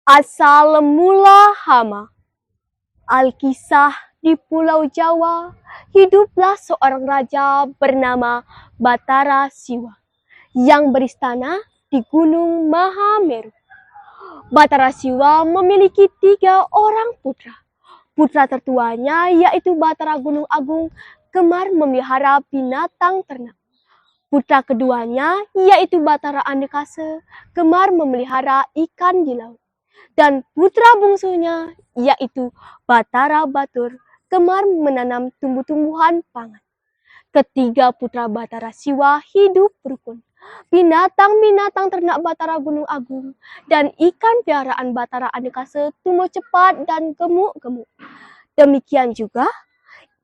Asal mula hama. Alkisah di Pulau Jawa, hiduplah seorang raja bernama Batara Siwa yang beristana di Gunung Mahameru. Batara Siwa memiliki 3 orang putra. Putra tertuanya yaitu Batara Gunung Agung gemar memelihara binatang ternak. Putra keduanya yaitu Batara Andekase gemar memelihara ikan di laut. Dan putra bungsunya yaitu Batara Batur gemar menanam tumbuh-tumbuhan pangan. Ketiga putra Batara Siwa hidup rukun. Binatang-binatang ternak Batara Gunung Agung dan ikan piaraan Batara Andekase tumbuh cepat dan gemuk-gemuk. Demikian juga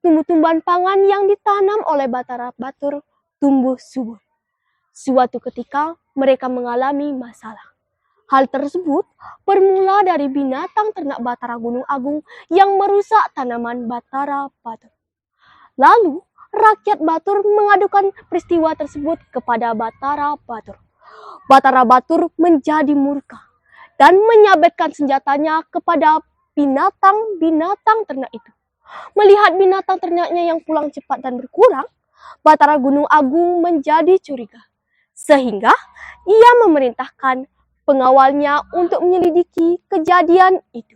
tumbuh-tumbuhan pangan yang ditanam oleh Batara Batur tumbuh subur. Suatu ketika mereka mengalami masalah. Hal tersebut bermula dari binatang ternak Batara Gunung Agung yang merusak tanaman Batara Batur. Lalu, rakyat Batur mengadukan peristiwa tersebut kepada Batara Batur. Batara Batur menjadi murka dan menyabetkan senjatanya kepada binatang-binatang ternak itu. Melihat binatang ternaknya yang pulang cepat dan berkurang, Batara Gunung Agung menjadi curiga. Sehingga ia memerintahkan pengawalnya untuk menyelidiki kejadian itu.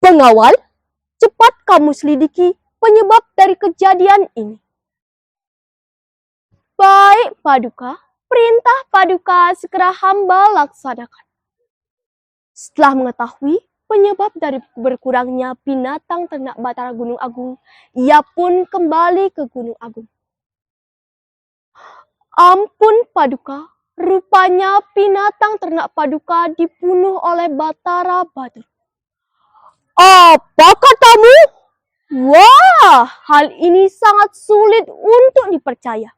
Pengawal, cepat kamu selidiki penyebab dari kejadian ini. Baik, Paduka. Perintah Paduka segera hamba laksanakan. Setelah mengetahui penyebab dari berkurangnya binatang ternak Batara Gunung Agung, ia pun kembali ke Gunung Agung. Ampun, Paduka. Rupanya binatang ternak Paduka dibunuh oleh Batara Batur. Apa katamu? Wah, hal ini sangat sulit untuk dipercaya.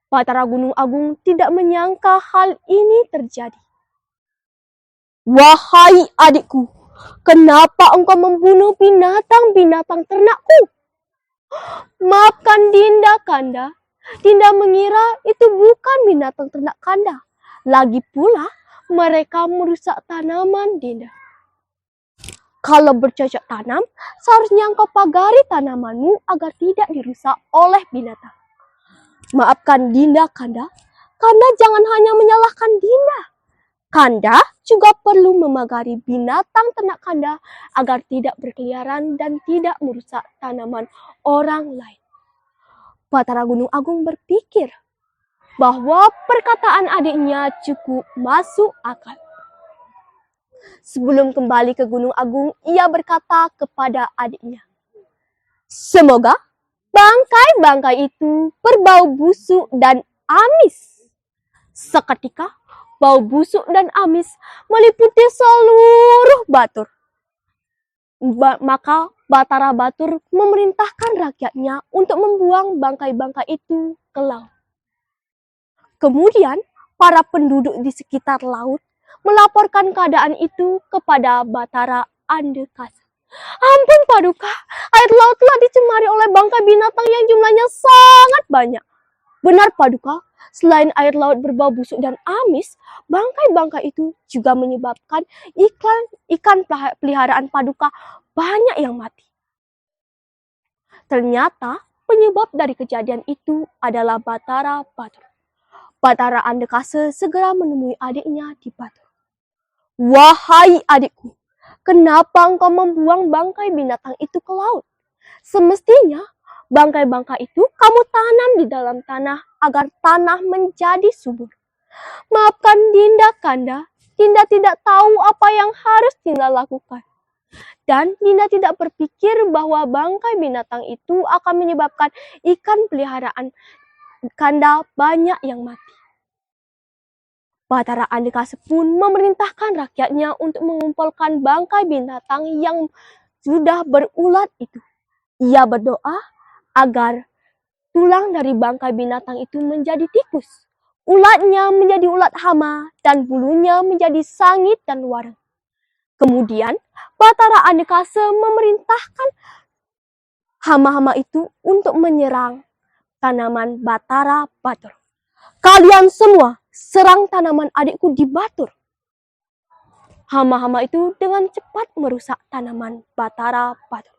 Batara Gunung Agung tidak menyangka hal ini terjadi. Wahai adikku, kenapa engkau membunuh binatang-binatang ternakku? Maafkan Dinda, Kanda. Dinda mengira itu bukan binatang ternak Kanda. Lagi pula, mereka merusak tanaman Dinda. Kalau bercocok tanam, seharusnya engkau pagari tanamanmu agar tidak dirusak oleh binatang. Maafkan Dinda, Kanda. Kanda jangan hanya menyalahkan Dinda. Kanda juga perlu memagari binatang ternak Kanda agar tidak berkeliaran dan tidak merusak tanaman orang lain. Batara Gunung Agung berpikir bahwa perkataan adiknya cukup masuk akal. Sebelum kembali ke Gunung Agung, ia berkata kepada adiknya, semoga bangkai-bangkai itu berbau busuk dan amis. Seketika, bau busuk dan amis meliputi seluruh Batur. Maka Batara Batur memerintahkan rakyatnya untuk membuang bangkai-bangkai itu ke laut. Kemudian, para penduduk di sekitar laut melaporkan keadaan itu kepada Batara Andekase. Ampun, Paduka, air laut telah dicemari oleh bangkai binatang yang jumlahnya sangat banyak. Benar, Paduka, selain air laut berbau busuk dan amis, bangkai-bangkai itu juga menyebabkan ikan peliharaan Paduka banyak yang mati. Ternyata penyebab dari kejadian itu adalah Batara Batur. Batara Andekase segera menemui adiknya di Batur. Wahai adikku, kenapa engkau membuang bangkai binatang itu ke laut? Semestinya bangkai-bangkai itu kamu tanam di dalam tanah agar tanah menjadi subur. Maafkan Dinda, Kanda. Dinda tidak tahu apa yang harus Dinda lakukan. Dan Dinda tidak berpikir bahwa bangkai binatang itu akan menyebabkan ikan peliharaan Kanda banyak yang mati. Batara Andekase pun memerintahkan rakyatnya untuk mengumpulkan bangkai binatang yang sudah berulat itu. Ia berdoa agar tulang dari bangkai binatang itu menjadi tikus, ulatnya menjadi ulat hama, dan bulunya menjadi sangit dan wareng. Kemudian Batara Andekase memerintahkan hama-hama itu untuk menyerang tanaman Batara Batur. Kalian semua serang tanaman adikku di Batur. Hama-hama itu dengan cepat merusak tanaman Batara Batur.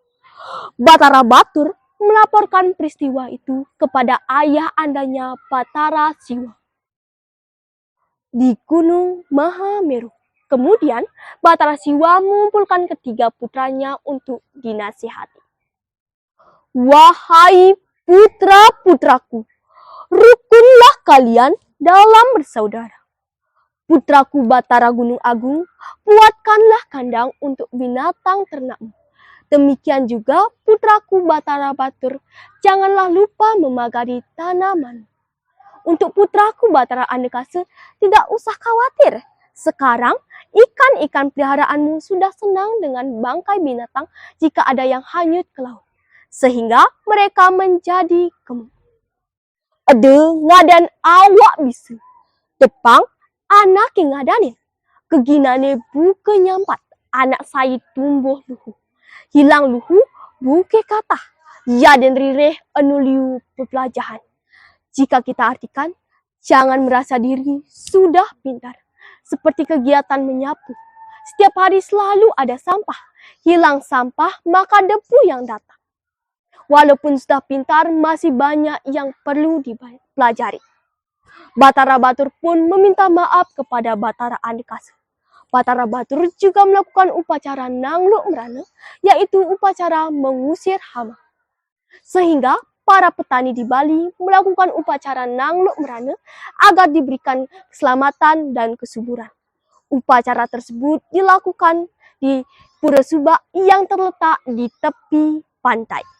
Batara Batur melaporkan peristiwa itu kepada ayah andanya Batara Siwa di Gunung Mahameru. Kemudian Batara Siwa mengumpulkan ketiga putranya untuk dinasihati. Wahai putra-putraku, rukunlah kalian dalam bersaudara. Putraku Batara Gunung Agung, buatkanlah kandang untuk binatang ternakmu. Demikian juga putraku Batara Batur, janganlah lupa memagari tanaman. Untuk putraku Batara Andekase, tidak usah khawatir. Sekarang ikan-ikan peliharaanmu sudah senang dengan bangkai binatang jika ada yang hanyut ke laut, sehingga mereka menjadi gemuk. Ada ngadan awak bisa. Depang anak ngadanin. Keginane buke nyampat. Anak saya tumbuh luhu. Hilang luhu buke kata. Ya dan rireh anuliu pepelajahan. Jika kita artikan, jangan merasa diri sudah pintar. Seperti kegiatan menyapu. Setiap hari selalu ada sampah. Hilang sampah maka debu yang datang. Walaupun sudah pintar, masih banyak yang perlu dipelajari. Batara Batur pun meminta maaf kepada Batara Andekase. Batara Batur juga melakukan upacara Nangluk Merana, yaitu upacara mengusir hama. Sehingga para petani di Bali melakukan upacara Nangluk Merana agar diberikan keselamatan dan kesuburan. Upacara tersebut dilakukan di Pura Subak yang terletak di tepi pantai.